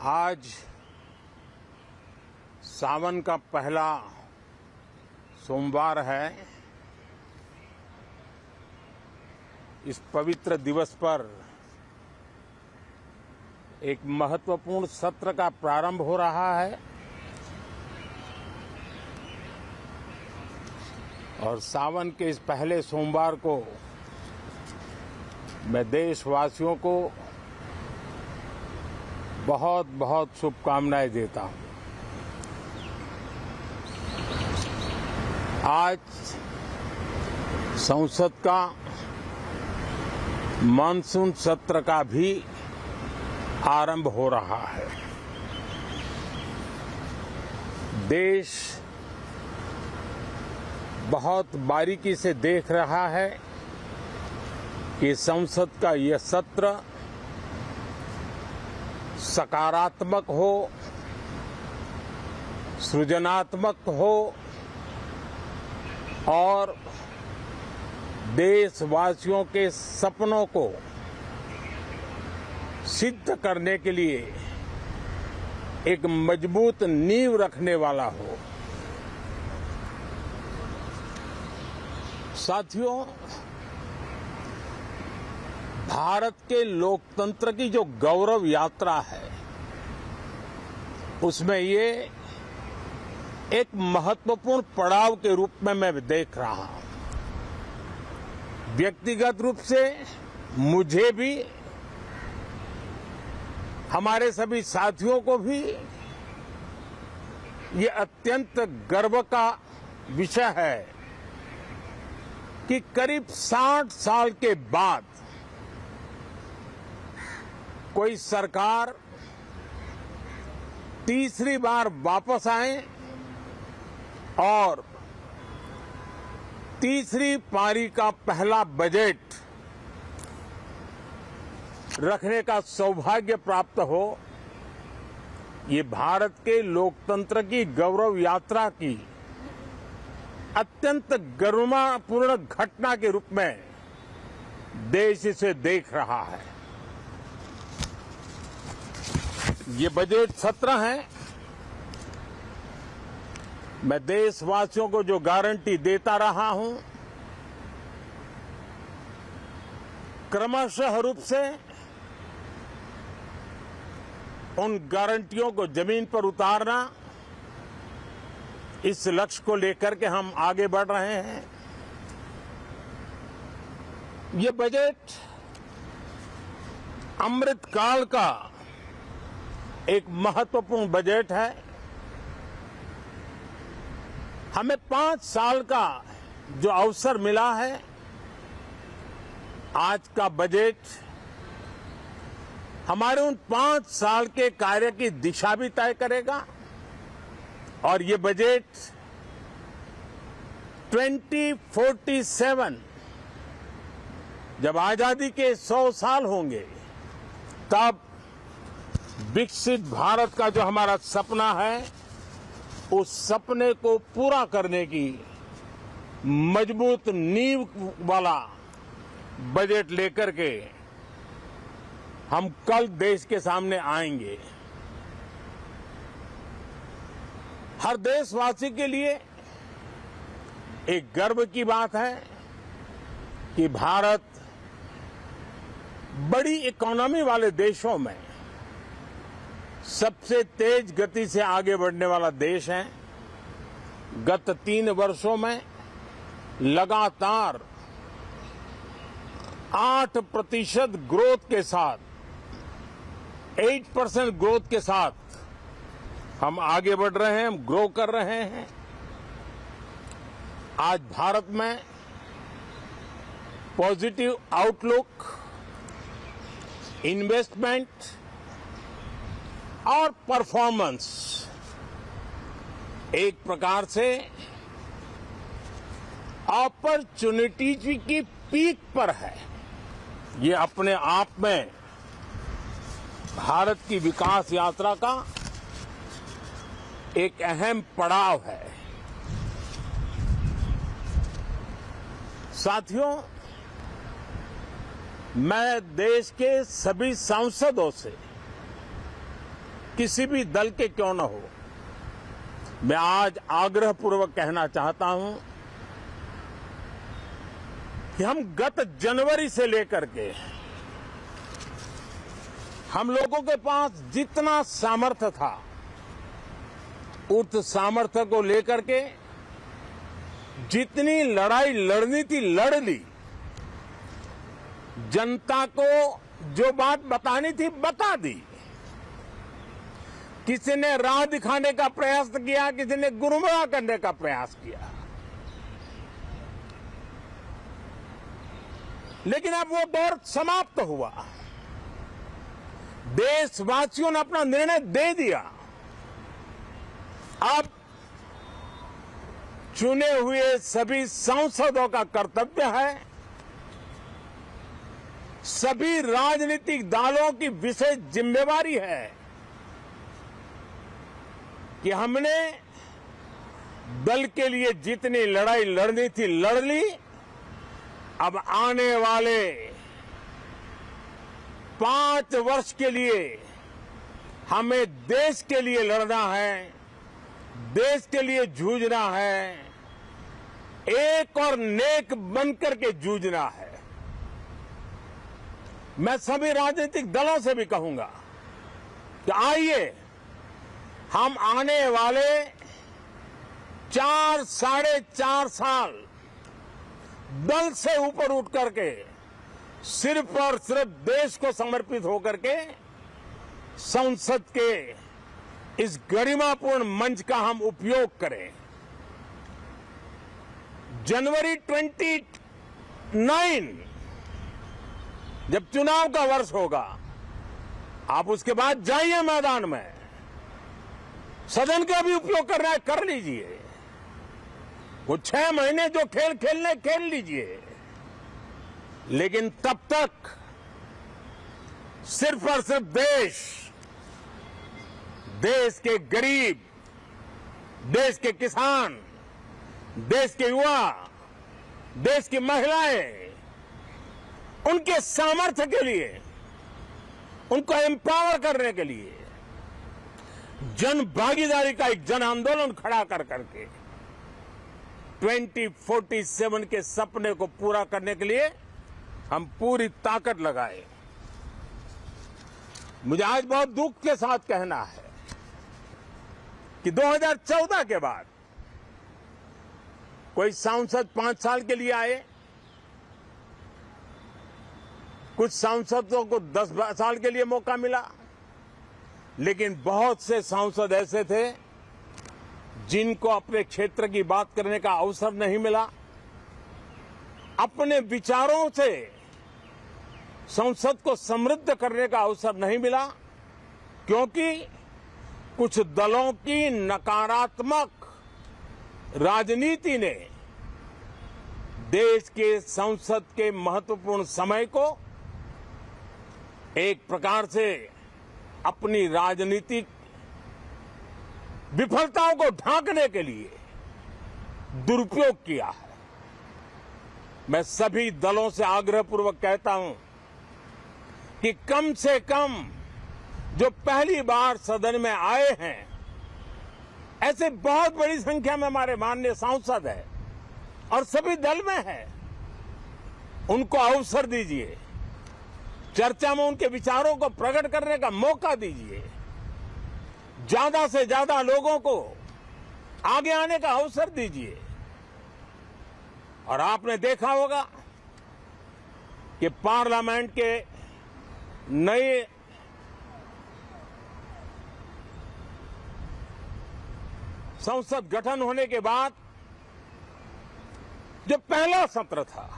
आज सावन का पहला सोमवार है। इस पवित्र दिवस पर एक महत्वपूर्ण सत्र का प्रारंभ हो रहा है और सावन के इस पहले सोमवार को मैं देशवासियों को बहुत बहुत शुभकामनाएं देता हूं। आज संसद का मानसून सत्र का भी आरंभ हो रहा है। देश बहुत बारीकी से देख रहा है कि संसद का यह सत्र सकारात्मक हो, सृजनात्मक हो और देशवासियों के सपनों को सिद्ध करने के लिए एक मजबूत नींव रखने वाला हो। साथियों, भारत के लोकतंत्र की जो गौरव यात्रा है उसमें ये एक महत्वपूर्ण पड़ाव के रूप में मैं देख रहा हूं। व्यक्तिगत रूप से मुझे भी, हमारे सभी साथियों को भी ये अत्यंत गर्व का विषय है कि करीब 60 साल के बाद कोई सरकार तीसरी बार वापस आए और तीसरी पारी का पहला बजट रखने का सौभाग्य प्राप्त हो। ये भारत के लोकतंत्र की गौरव यात्रा की अत्यंत गरिमापूर्ण घटना के रूप में देश इसे देख रहा है। ये बजट सत्र है। मैं देशवासियों को जो गारंटी देता रहा हूं, क्रमशः रूप से उन गारंटियों को जमीन पर उतारना, इस लक्ष्य को लेकर के हम आगे बढ़ रहे हैं। ये बजट अमृतकाल का एक महत्वपूर्ण बजट है। हमें 5 साल का जो अवसर मिला है, आज का बजट हमारे उन 5 साल के कार्य की दिशा भी तय करेगा और ये बजट 2047 जब आजादी के 100 साल होंगे तब विकसित भारत का जो हमारा सपना है, उस सपने को पूरा करने की मजबूत नींव वाला बजट लेकर के हम कल देश के सामने आएंगे। हर देशवासी के लिए एक गर्व की बात है कि भारत बड़ी इकोनॉमी वाले देशों में सबसे तेज गति से आगे बढ़ने वाला देश है। गत 3 वर्षों में लगातार 8% ग्रोथ के साथ, 8% ग्रोथ के साथ हम आगे बढ़ रहे हैं, हम ग्रो कर रहे हैं। आज भारत में पॉजिटिव आउटलुक, इन्वेस्टमेंट और परफॉर्मेंस एक प्रकार से अपॉर्चुनिटीज की पीक पर है। ये अपने आप में भारत की विकास यात्रा का एक अहम पड़ाव है। साथियों, मैं देश के सभी सांसदों से किसी भी दल के क्यों न हो, मैं आज आग्रहपूर्वक कहना चाहता हूं कि हम गत जनवरी से लेकर के हम लोगों के पास जितना सामर्थ्य था, उस सामर्थ्य को लेकर के जितनी लड़ाई लड़नी थी लड़ ली। जनता को जो बात बतानी थी बता दी। किसी ने राह दिखाने का प्रयास किया, किसी ने गुमराह करने का प्रयास किया, लेकिन अब वो दौर समाप्त हुआ। देशवासियों ने अपना निर्णय दे दिया। अब चुने हुए सभी सांसदों का कर्तव्य है, सभी राजनीतिक दलों की विशेष जिम्मेवारी है कि हमने दल के लिए जितनी लड़ाई लड़नी थी लड़ ली। अब आने वाले 5 वर्ष के लिए हमें देश के लिए लड़ना है, देश के लिए जूझना है, एक और नेक बनकर के जूझना है। मैं सभी राजनीतिक दलों से भी कहूंगा कि आइए हम आने वाले 4 साढ़े 4 साल दल से ऊपर उठ करके सिर्फ और सिर्फ देश को समर्पित होकर के संसद के इस गरिमापूर्ण मंच का हम उपयोग करें। जनवरी 29 जब चुनाव का वर्ष होगा, आप उसके बाद जाइए मैदान में, सदन का भी उपयोग करना है कर लीजिए। वो 6 महीने जो खेल खेलने खेल लीजिए, लेकिन तब तक सिर्फ और सिर्फ देश के गरीब, देश के किसान, देश के युवा, देश की महिलाएं, उनके सामर्थ्य के लिए, उनको एम्पावर करने के लिए जन भागीदारी का एक जन आंदोलन खड़ा कर करके 2047 के सपने को पूरा करने के लिए हम पूरी ताकत लगाए। मुझे आज बहुत दुख के साथ कहना है कि 2014 के बाद कोई सांसद 5 साल के लिए आए, कुछ सांसदों को 10 साल के लिए मौका मिला, लेकिन बहुत से सांसद ऐसे थे जिनको अपने क्षेत्र की बात करने का अवसर नहीं मिला, अपने विचारों से संसद को समृद्ध करने का अवसर नहीं मिला, क्योंकि कुछ दलों की नकारात्मक राजनीति ने देश के संसद के महत्वपूर्ण समय को एक प्रकार से अपनी राजनीतिक विफलताओं को ढांकने के लिए दुरुपयोग किया है। मैं सभी दलों से आग्रहपूर्वक कहता हूं कि कम से कम जो पहली बार सदन में आए हैं, ऐसे बहुत बड़ी संख्या में हमारे माननीय सांसद हैं और सभी दल में हैं, उनको अवसर दीजिए, चर्चा में उनके विचारों को प्रकट करने का मौका दीजिए, ज्यादा से ज्यादा लोगों को आगे आने का अवसर दीजिए। और आपने देखा होगा कि पार्लियामेंट के नए संसद गठन होने के बाद जो पहला सत्र था,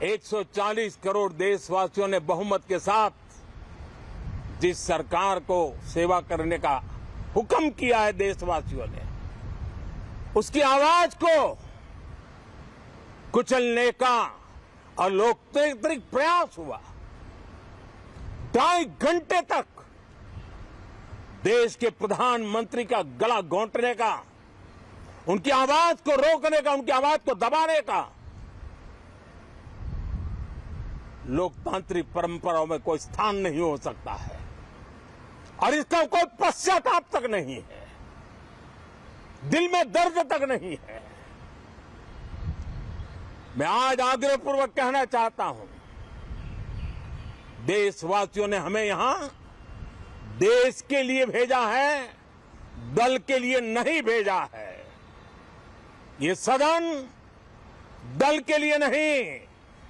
140 करोड़ देशवासियों ने बहुमत के साथ जिस सरकार को सेवा करने का हुक्म किया है देशवासियों ने, उसकी आवाज को कुचलने का अलोकतांत्रिक प्रयास हुआ। 2.5 घंटे तक देश के प्रधानमंत्री का गला घोंटने का, उनकी आवाज को रोकने का, उनकी आवाज को दबाने का लोकतांत्रिक परंपराओं में कोई स्थान नहीं हो सकता है और इसका कोई पश्चाताप तक नहीं है, दिल में दर्द तक नहीं है। मैं आज आग्रहपूर्वक कहना चाहता हूं, देशवासियों ने हमें यहां देश के लिए भेजा है, दल के लिए नहीं भेजा है। ये सदन दल के लिए नहीं,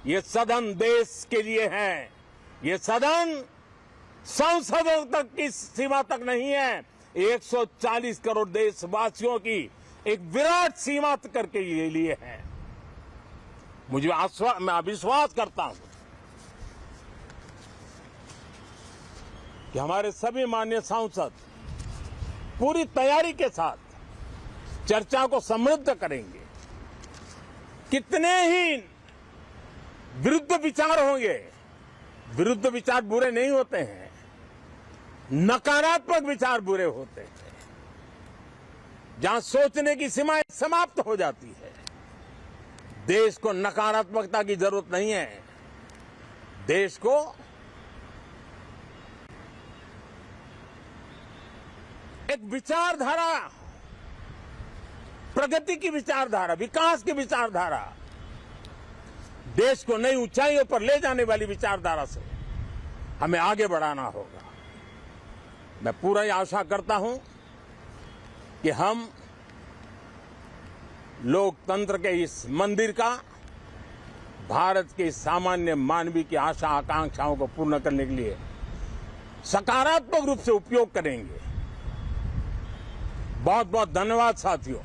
ये सदन देश के लिए है। ये सदन संसदों तक की सीमा तक नहीं है, 140 करोड़ देशवासियों की एक विराट सीमा करके ये लिए है। मैं विश्वास करता हूं कि हमारे सभी माननीय सांसद पूरी तैयारी के साथ चर्चा को समृद्ध करेंगे। कितने ही विरुद्ध विचार होंगे, विरुद्ध विचार बुरे नहीं होते हैं, नकारात्मक विचार बुरे होते हैं। जहां सोचने की सीमाएं समाप्त हो जाती है, देश को नकारात्मकता की जरूरत नहीं है। देश को एक विचारधारा, प्रगति की विचारधारा, विकास की विचारधारा, देश को नई ऊंचाइयों पर ले जाने वाली विचारधारा से हमें आगे बढ़ाना होगा। मैं पूरा ही आशा करता हूं कि हम लोकतंत्र के इस मंदिर का भारत के सामान्य मानवीय की आशा आकांक्षाओं को पूर्ण करने के लिए सकारात्मक रूप से उपयोग करेंगे। बहुत बहुत धन्यवाद साथियों।